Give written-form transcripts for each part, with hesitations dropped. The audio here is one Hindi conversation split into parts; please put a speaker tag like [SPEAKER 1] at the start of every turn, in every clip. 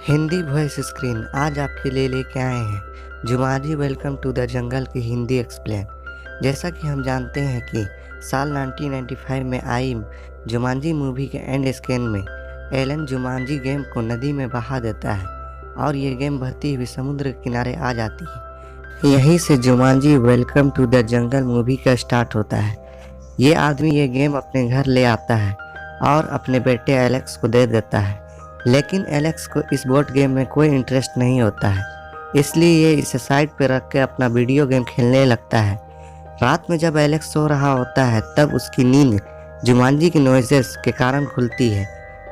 [SPEAKER 1] हिंदी वॉइस स्क्रीन आज आपके लिए लेके आए हैं Jumanji welcome to the jungle की हिंदी एक्सप्लेन। जैसा कि हम जानते हैं कि साल 1995 में आई जुमांजी मूवी के एंड स्क्रीन में एलन जुमांजी गेम को नदी में बहा देता है और ये गेम बहती हुई समुद्र के किनारे आ जाती है। यहीं से Jumanji welcome to the jungle movie का स्टार्ट होता है। ये आदमी ये गेम अपने घर ले आता है और अपने बेटे एलेक्स को दे देता है, लेकिन एलेक्स को इस बोर्ड गेम में कोई इंटरेस्ट नहीं होता है, इसलिए ये इसे साइड पर रख के अपना वीडियो गेम खेलने लगता है। रात में जब एलेक्स सो रहा होता है तब उसकी नींद जुमांजी के नॉइजेस के कारण खुलती है।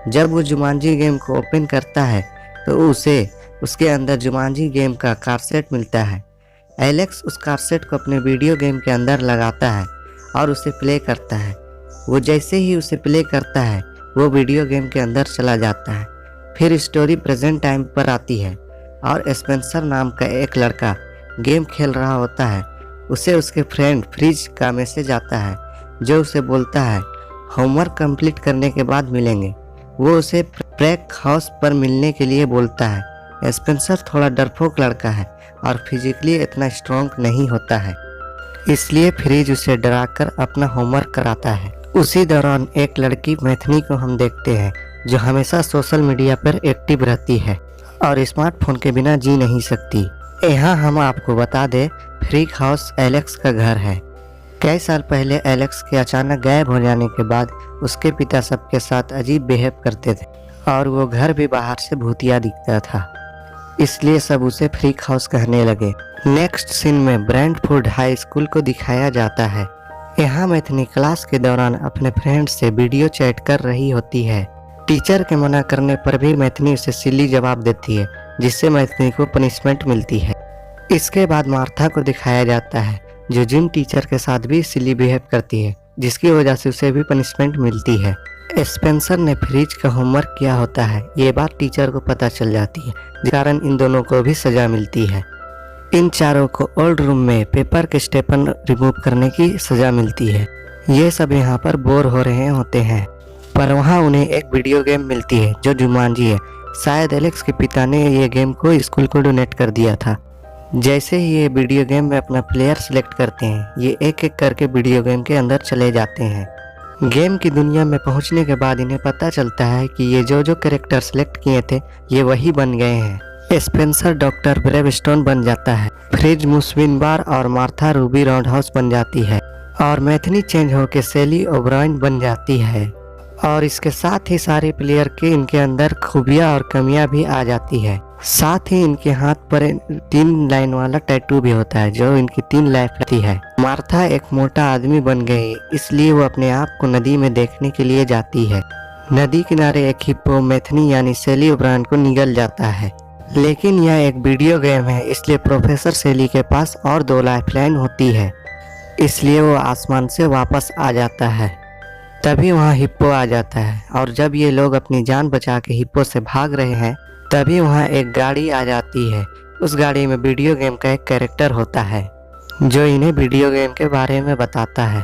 [SPEAKER 1] जब वो जुमांजी गेम को ओपन करता है तो उसे उसके अंदर जुमांजी गेम का कारसेट मिलता है। एलेक्स उस कारसेट को अपने वीडियो गेम के अंदर लगाता है और उसे प्ले करता है। वो जैसे ही उसे प्ले करता है वो वीडियो गेम के अंदर चला जाता है। फिर स्टोरी प्रेजेंट टाइम पर आती है और स्पेंसर नाम का एक लड़का गेम खेल रहा होता है। उसे उसके फ्रेंड फ्रिज का मैसेज आता है जो उसे बोलता है होमवर्क कंप्लीट करने के बाद मिलेंगे। वो उसे प्रेक हाउस पर मिलने के लिए बोलता है। स्पेंसर थोड़ा डरपोक लड़का है और फिजिकली इतना स्ट्रॉन्ग नहीं होता है, इसलिए फ्रिज उसे डराकर अपना होमवर्क कराता है। उसी दौरान एक लड़की मैथनी को हम देखते हैं जो हमेशा सोशल मीडिया पर एक्टिव रहती है और स्मार्टफोन के बिना जी नहीं सकती। यहाँ हम आपको बता दें फ्रीक हाउस एलेक्स का घर है। कई साल पहले एलेक्स के अचानक गायब हो जाने के बाद उसके पिता सबके साथ अजीब बिहेव करते थे और वो घर भी बाहर से भूतिया दिखता था, इसलिए सब उसे फ्रीक हाउस कहने लगे। नेक्स्ट सीन में ब्रैंडफोर्ड हाई स्कूल को दिखाया जाता है। यहाँ मैथनी क्लास के दौरान अपने फ्रेंड से वीडियो चैट कर रही होती है। टीचर के मना करने पर भी मैथनी उसे सिली जवाब देती है, जिससे मैथनी को पनिशमेंट मिलती है। इसके बाद मार्था को दिखाया जाता है जो जिम टीचर के साथ भी सिली बिहेव करती है, जिसकी वजह से उसे भी पनिशमेंट मिलती है। स्पेंसर ने फ्रिज का होमवर्क किया होता है, ये बात टीचर को पता चल जाती है, जिस कारण इन दोनों को भी सजा मिलती है। इन चारों को ओल्ड रूम में पेपर के स्टेपन रिमूव करने की सजा मिलती है। ये सब यहाँ पर बोर हो रहे होते हैं, पर वहाँ उन्हें एक वीडियो गेम मिलती है जो जुमांजी है। शायद एलेक्स के पिता ने ये गेम को स्कूल को डोनेट कर दिया था। जैसे ही ये वीडियो गेम में अपना प्लेयर सिलेक्ट करते हैं, ये एक एक करके वीडियो गेम के अंदर चले जाते हैं। गेम की दुनिया में पहुंचने के बाद इन्हें पता चलता है कि ये जो कैरेक्टर सिलेक्ट किए थे ये वही बन गए हैं। स्पेंसर डॉक्टर ब्रेवस्टोन बन जाता है, फ्रिज मूसविन बार और मार्था रूबी राउंडहाउस बन जाती है और मैथनी चेंज होकर सेली ओब्रायन बन जाती है। और इसके साथ ही सारे प्लेयर के इनके अंदर खूबियां और कमियां भी आ जाती है। साथ ही इनके हाथ पर 3 लाइन वाला टैटू भी होता है जो इनकी 3 लाइफ रहती है। मार्था एक मोटा आदमी बन गई, इसलिए वो अपने आप को नदी में देखने के लिए जाती है। नदी किनारे एक हिप्पो मैथनी यानी सेली ओब्रायन को निगल जाता है, लेकिन यह एक वीडियो गेम है, इसलिए प्रोफेसर सेली के पास और 2 लाइफलाइन होती है, इसलिए वो आसमान से वापस आ जाता है। तभी वहाँ हिप्पो आ जाता है और जब ये लोग अपनी जान बचा के हिप्पो से भाग रहे हैं तभी वहाँ एक गाड़ी आ जाती है। उस गाड़ी में वीडियो गेम का एक कैरेक्टर होता है जो इन्हें वीडियो गेम के बारे में बताता है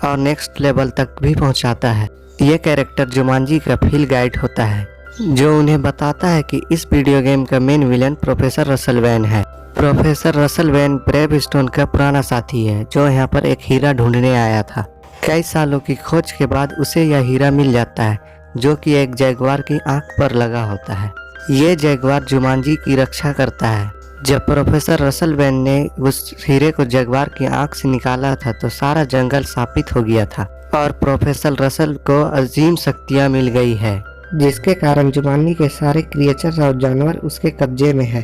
[SPEAKER 1] और नेक्स्ट लेवल तक भी पहुँचाता है। ये कैरेक्टर जुमांजी का फील्ड गाइड होता है जो उन्हें बताता है कि इस वीडियो गेम का main villain professor Russel Van है। प्रोफेसर रसल वैन ब्रेवस्टोन का पुराना साथी है जो यहाँ पर एक हीरा ढूंढने आया था। कई सालों की खोज के बाद उसे यह हीरा मिल जाता है जो कि एक जैगवार की आंख पर लगा होता है। ये जैगवार जुमांजी की रक्षा करता है। जब प्रोफेसर रसल वैन ने उस हीरे को जैगवार की आंख से निकाला था तो सारा जंगल शापित हो गया था और प्रोफेसर रसल को अजीम शक्तियाँ मिल गई है, जिसके कारण जुमांजी के सारे क्रिएचर्स और जानवर उसके कब्जे में है।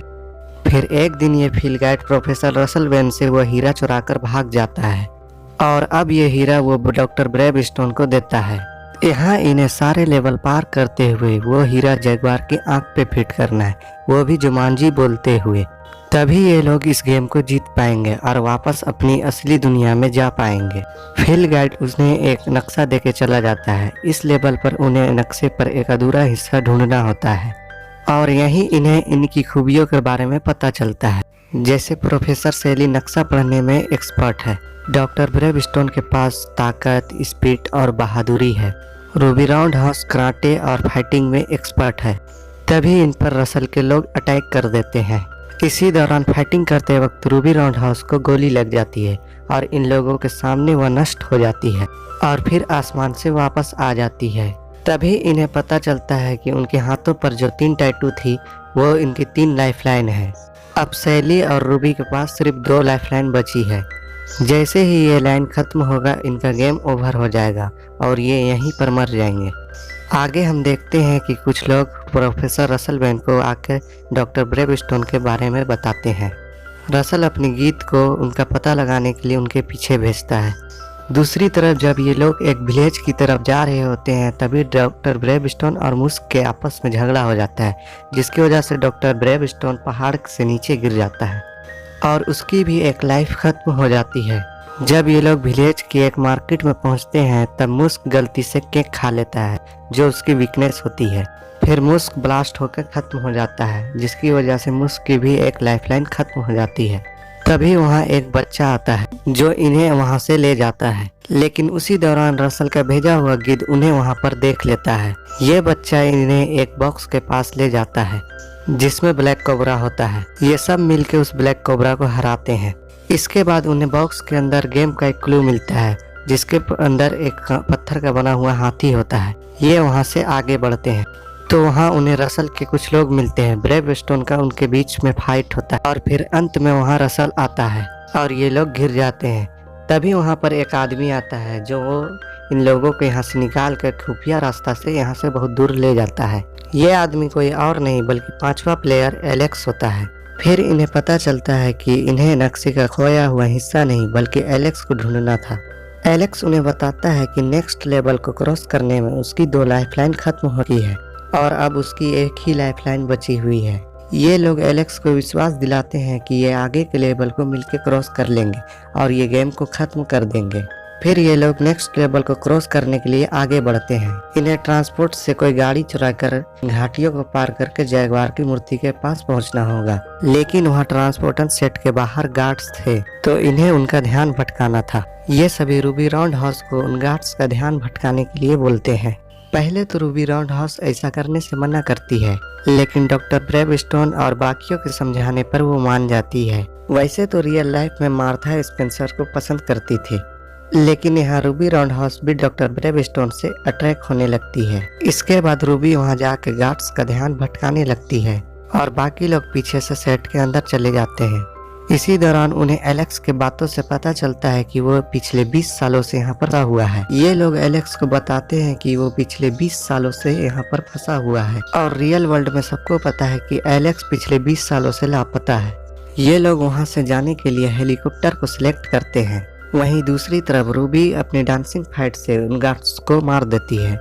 [SPEAKER 1] फिर एक दिन ये field guide professor Russel Van से वह हीरा चुराकर भाग जाता है और अब ये हीरा वो डॉक्टर ब्रेवस्टोन को देता है। यहाँ इन्हें सारे लेवल पार करते हुए वो हीरा जैगवार की आंख पे फिट करना है, वो भी जुमांजी बोलते हुए। तभी ये लोग इस गेम को जीत पाएंगे और वापस अपनी असली दुनिया में जा पाएंगे। फील्ड गाइड उन्हें एक नक्शा देके चला जाता है। इस लेवल पर उन्हें नक्शे पर एक अधूरा हिस्सा ढूंढना होता है और यहीं इन्हें इनकी खूबियों के बारे में पता चलता है। जैसे प्रोफेसर सेली नक्शा पढ़ने में एक्सपर्ट है, डॉक्टर ब्रेवस्टोन के पास ताकत, स्पीड और बहादुरी है, रूबी राउंडहाउस कराटे और फाइटिंग में एक्सपर्ट है। तभी इन पर रसल के लोग अटैक कर देते हैं। इसी दौरान फाइटिंग करते वक्त रूबी राउंडहाउस को गोली लग जाती है और इन लोगों के सामने वह नष्ट हो जाती है और फिर आसमान से वापस आ जाती है। तभी इन्हें पता चलता है कि उनके हाथों पर जो 3 टैटू थी वो इनकी 3 लाइफलाइन है। अब सैली और रूबी के पास सिर्फ 2 लाइफलाइन बची है। जैसे ही ये लाइन खत्म होगा इनका गेम ओवर हो जाएगा और ये यहीं पर मर जाएंगे। आगे हम देखते हैं कि कुछ लोग प्रोफेसर रसल बैन को आकर डॉक्टर ब्रेवस्टोन के बारे में बताते हैं। रसल अपनी गीत को उनका पता लगाने के लिए उनके पीछे भेजता है। दूसरी तरफ जब ये लोग एक विलेज की तरफ जा रहे होते हैं तभी डॉक्टर ब्रेवस्टोन और मुस्क के आपस में झगड़ा हो जाता है, जिसकी वजह से डॉक्टर ब्रेवस्टोन पहाड़ से नीचे गिर जाता है और उसकी भी एक लाइफ खत्म हो जाती है। जब ये लोग विलेज की एक मार्केट में पहुंचते हैं तब मुस्क गलती से केक खा लेता है जो उसकी वीकनेस होती है। फिर मुस्क ब्लास्ट होकर खत्म हो जाता है, जिसकी वजह से मुस्क की भी एक लाइफलाइन खत्म हो जाती है। तभी वहाँ एक बच्चा आता है जो इन्हें वहाँ से ले जाता है, लेकिन उसी दौरान रसल का भेजा हुआ गिद्ध उन्हें वहाँ पर देख लेता है। ये बच्चा इन्हें एक बॉक्स के पास ले जाता है जिसमें ब्लैक कोबरा होता है। ये सब मिलके उस ब्लैक कोबरा को हराते हैं। इसके बाद उन्हें बॉक्स के अंदर गेम का एक क्लू मिलता है जिसके अंदर एक पत्थर का बना हुआ हाथी होता है। ये वहाँ से आगे बढ़ते हैं तो वहाँ उन्हें रसल के कुछ लोग मिलते हैं। ब्रेवस्टोन का उनके बीच में फाइट होता है और फिर अंत में वहाँ रसल आता है और ये लोग घिर जाते हैं। तभी वहाँ पर एक आदमी आता है जो वो इन लोगों को यहाँ से निकाल कर खुफिया रास्ता से यहाँ से बहुत दूर ले जाता है। ये आदमी कोई और नहीं बल्कि 5वां प्लेयर एलेक्स होता है। फिर इन्हें पता चलता है कि इन्हें नक्शे का खोया हुआ हिस्सा नहीं बल्कि एलेक्स को ढूंढना था। एलेक्स उन्हें बताता है कि नेक्स्ट लेवल को क्रॉस करने में उसकी 2 लाइफलाइन खत्म हो गई है और अब उसकी एक ही लाइफलाइन बची हुई है। ये लोग एलेक्स को विश्वास दिलाते हैं कि ये आगे के लेवल को मिलकर क्रॉस कर लेंगे और ये गेम को खत्म कर देंगे। फिर ये लोग नेक्स्ट लेवल को क्रॉस करने के लिए आगे बढ़ते हैं। इन्हें ट्रांसपोर्ट से कोई गाड़ी चुराकर घाटियों को पार करके जैगवार की मूर्ति के पास पहुंचना होगा, लेकिन वहां ट्रांसपोर्टर सेट के बाहर गार्ड्स थे तो इन्हें उनका ध्यान भटकाना था। ये सभी रूबी राउंडहाउस को उन गार्ड्स का ध्यान भटकाने के लिए बोलते हैं। पहले तो रूबी राउंडहाउस ऐसा करने से मना करती है, लेकिन डॉक्टर ब्रेवस्टोन और बाकियों के समझाने पर वो मान जाती है। वैसे तो रियल लाइफ में मार्था स्पेंसर को पसंद करती थी, लेकिन यहाँ रूबी राउंडहाउस भी डॉक्टर ब्रेवस्टोन से अट्रैक्ट होने लगती है। इसके बाद रूबी वहाँ जाकर गार्ड्स का ध्यान भटकाने लगती है और बाकी लोग पीछे से सेट के अंदर चले जाते हैं। इसी दौरान उन्हें एलेक्स के बातों से पता चलता है कि वो पिछले 20 सालों से यहाँ पर फंसा हुआ है। ये लोग एलेक्स को बताते हैं कि वो पिछले 20 सालों से यहाँ पर फंसा हुआ है और रियल वर्ल्ड में सबको पता है कि एलेक्स पिछले 20 सालों से लापता है। ये लोग वहाँ से जाने के लिए हेलीकॉप्टर को सिलेक्ट करते हैं। वहीं दूसरी तरफ रूबी अपनी डांसिंग फाइट से उन गार्ड्स को मार देती है।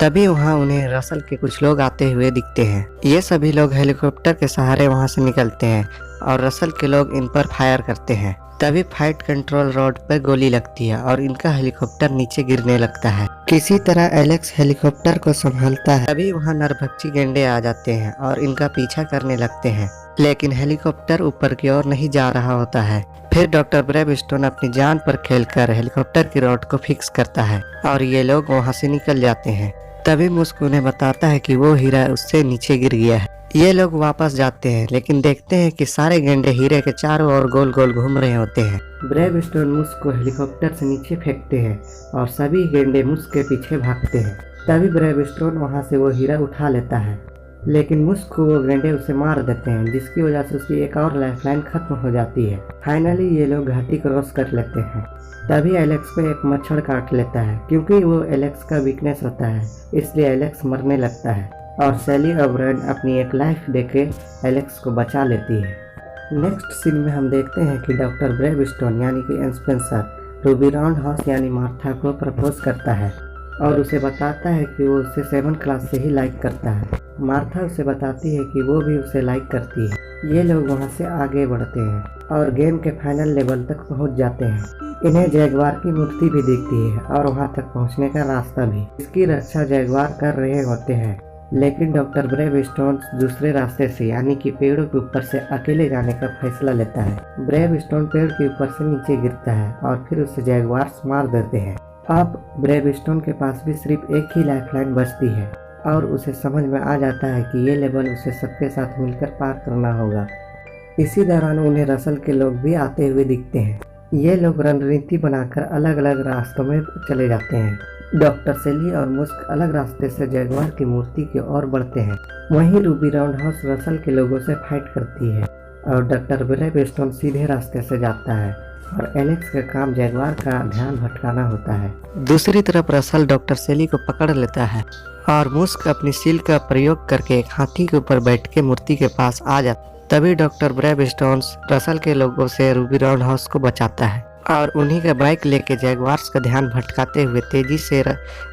[SPEAKER 1] तभी वहाँ उन्हें रसल के कुछ लोग आते हुए दिखते हैं। ये सभी लोग हेलीकॉप्टर के सहारे वहाँ से निकलते हैं और रसल के लोग इन पर फायर करते हैं। तभी फाइट कंट्रोल रोड पर गोली लगती है और इनका हेलीकॉप्टर नीचे गिरने लगता है। किसी तरह एलेक्स हेलीकॉप्टर को संभालता है। तभी वहाँ नरभक्षी गेंडे आ जाते हैं और इनका पीछा करने लगते हैं, लेकिन हेलीकॉप्टर ऊपर की ओर नहीं जा रहा होता है। फिर डॉक्टर ब्रेवस्टोन अपनी जान पर खेलकर हेलीकॉप्टर की रॉड को फिक्स करता है और ये लोग वहाँ से निकल जाते हैं। तभी मुस्क उन्हें बताता है कि वो हीरा उससे नीचे गिर गया है। ये लोग वापस जाते हैं, लेकिन देखते हैं कि सारे गेंडे हीरे के चारों ओर गोल गोल घूम रहे होते हैं। ब्रेवस्टोन मुस्क को हेलीकॉप्टर से नीचे फेंकते हैं और सभी गेंडे मुस्क के पीछे भागते हैं। तभी ब्रेवस्टोन वहाँ से वो हीरा उठा लेता है, लेकिन मुस्क को वो गेंडे उसे मार देते हैं, जिसकी वजह से उसकी एक और लाइफलाइन खत्म हो जाती है। फाइनली ये लोग घाटी क्रॉस कर लेते हैं। तभी एलेक्स को एक मच्छर काट लेता है। क्योंकि वो एलेक्स का वीकनेस होता है, इसलिए एलेक्स मरने लगता है और सैली ओब्रायन अपनी एक लाइफ देके एलेक्स को बचा लेती है। नेक्स्ट सीन में हम देखते हैं कि डॉक्टर ब्रेवस्टोन यानी कि स्पेंसर रूबी राउंडहाउस यानी मार्था को प्रपोज करता है और उसे बताता है कि वो उसे 7th क्लास से ही लाइक करता है। मार्था उसे बताती है कि वो भी उसे लाइक करती है। ये लोग वहाँ से आगे बढ़ते हैं और गेम के फाइनल लेवल तक पहुँच जाते हैं। इन्हें जैगवार की मूर्ति भी दिखती है और वहाँ तक पहुँचने का रास्ता भी। इसकी रक्षा जैगवार कर रहे होते हैं, लेकिन डॉक्टर ब्रेवस्टोन दूसरे रास्ते से यानी कि पेड़ों के ऊपर से अकेले जाने का फैसला लेता है। ब्रेवस्टोन पेड़ के ऊपर से नीचे गिरता है और फिर उसे जैगवार्स मार देते हैं। अब ब्रेवस्टोन के पास भी सिर्फ एक ही लाइफलाइन बचती है। और उसे समझ में आ जाता है कि ये लेवल उसे सबके साथ मिलकर पार करना होगा। इसी दौरान उन्हें रसल के लोग भी आते हुए दिखते हैं। ये लोग रणनीति बनाकर अलग अलग रास्तों में चले जाते हैं। डॉक्टर सेली और मुस्क अलग रास्ते से जगुआर की मूर्ति की ओर बढ़ते हैं। वहीं रूबी राउंडहाउस रसल के लोगों से फाइट करती है और डॉक्टर ब्रेवस्टोन सीधे रास्ते से जाता है और एलेक्स का काम जगुआर का ध्यान भटकाना होता है। दूसरी तरफ रसल डॉक्टर सेली को पकड़ लेता है और मुस्क अपनी सील का प्रयोग करके एक हाथी के ऊपर बैठ के मूर्ति के पास आ जाता है। तभी डॉक्टर ब्रेवस्टोन रसल के लोगों से रूबी राउंडहाउस को बचाता है और उन्हीं का बाइक लेके जगुआर्स का ध्यान भटकाते हुए तेजी से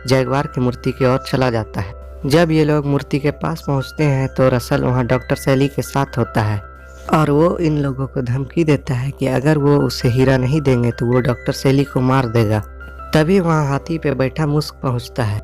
[SPEAKER 1] जगुआर की मूर्ति की ओर चला जाता है। जब ये लोग मूर्ति के पास पहुंचते हैं तो रसल वहां डॉक्टर सेली के साथ होता है और वो इन लोगों को धमकी देता है कि अगर वो उसे हीरा नहीं देंगे तो वो डॉक्टर सेली को मार देगा। तभी वहां हाथी पे बैठा मुस्क पहुंचता है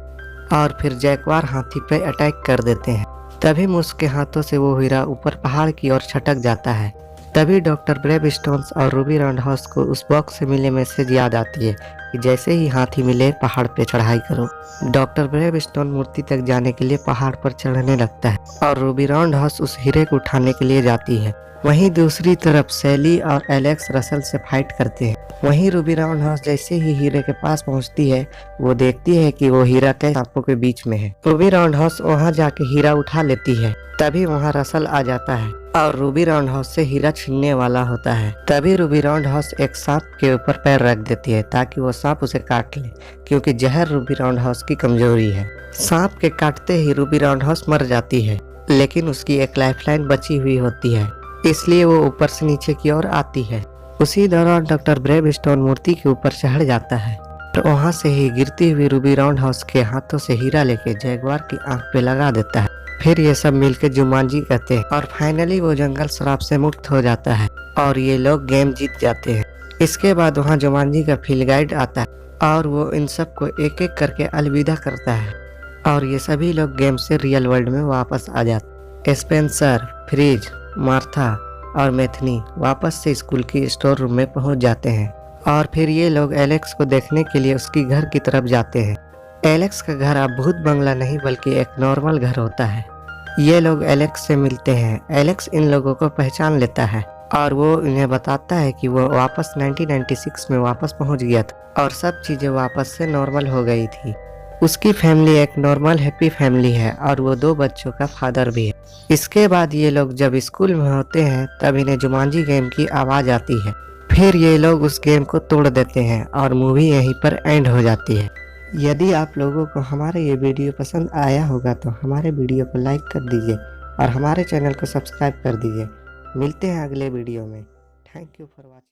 [SPEAKER 1] और फिर जगुआर हाथी पे अटैक कर देते हैं। तभी मुस्क के हाथों से वो हीरा ऊपर पहाड़ की ओर छटक जाता है। तभी डॉक्टर ब्रेवस्टोन और रूबी राउंडहाउस को उस बॉक्स से मिले मैसेज याद आती है कि जैसे ही हाथी मिले पहाड़ पे चढ़ाई करो। डॉक्टर ब्रेवस्टोन मूर्ति तक जाने के लिए पहाड़ पर चढ़ने लगता है और रूबी राउंडहाउस उस हीरे को उठाने के लिए जाती है। वहीं दूसरी तरफ सेली और एलेक्स रसल से फाइट करते हैं। वहीं रूबी राउंडहाउस जैसे ही हीरे के पास पहुंचती है वो देखती है कि वो हीरा कई सांपों के बीच में है। रूबी राउंडहाउस वहां जाके हीरा उठा लेती है। तभी वहां रसल आ जाता है और रूबी राउंडहाउस से हीरा छीनने वाला होता है। तभी रूबी राउंडहाउस एक सांप के ऊपर पैर रख देती है ताकि वो सांप उसे काट ले, क्योंकि जहर रूबी राउंडहाउस की कमजोरी है। सांप के काटते ही रूबी राउंडहाउस मर जाती है, लेकिन उसकी एक लाइफलाइन बची हुई होती है, इसलिए वो ऊपर से नीचे की ओर आती है। उसी दौरान डॉक्टर ब्रेवस्टोन मूर्ति के ऊपर चढ़ जाता है और वहां से ही गिरती हुई रूबी राउंडहाउस के हाथों से हीरा लेके जगुआर की आंख पे लगा देता है। फिर ये सब मिलकर जुमांजी कहते हैं और फाइनली वो जंगल शराब से मुक्त हो जाता है और ये लोग गेम जीत जाते हैं। इसके बाद वहाँ जुमांजी का फील्ड गाइड आता है और वो इन सबको एक एक करके अलविदा करता है और ये सभी लोग गेम से रियल वर्ल्ड में वापस आ जाते। स्पेंसर, फ्रिज, मार्था और मेथनी वापस से स्कूल की स्टोर रूम में पहुंच जाते हैं और फिर ये लोग एलेक्स को देखने के लिए उसकी घर की तरफ जाते हैं। एलेक्स का घर अब भूत बंगला नहीं बल्कि एक नॉर्मल घर होता है। ये लोग एलेक्स से मिलते हैं। एलेक्स इन लोगों को पहचान लेता है और वो इन्हें बताता है कि वो वापस 1996 में वापस पहुंच गया था और सब चीजें वापस से नॉर्मल हो गई थी। उसकी फैमिली एक नॉर्मल हैप्पी फैमिली है और वो 2 बच्चों का फादर भी है। इसके बाद ये लोग जब स्कूल में होते हैं तब इन्हें जुमांजी गेम की आवाज आती है। फिर ये लोग उस गेम को तोड़ देते हैं और मूवी यहीं पर एंड हो जाती है। यदि आप लोगों को हमारा ये वीडियो पसंद आया होगा तो हमारे वीडियो को लाइक कर दीजिए और हमारे चैनल को सब्सक्राइब कर दीजिए। मिलते हैं अगले वीडियो में। Thank you for watching.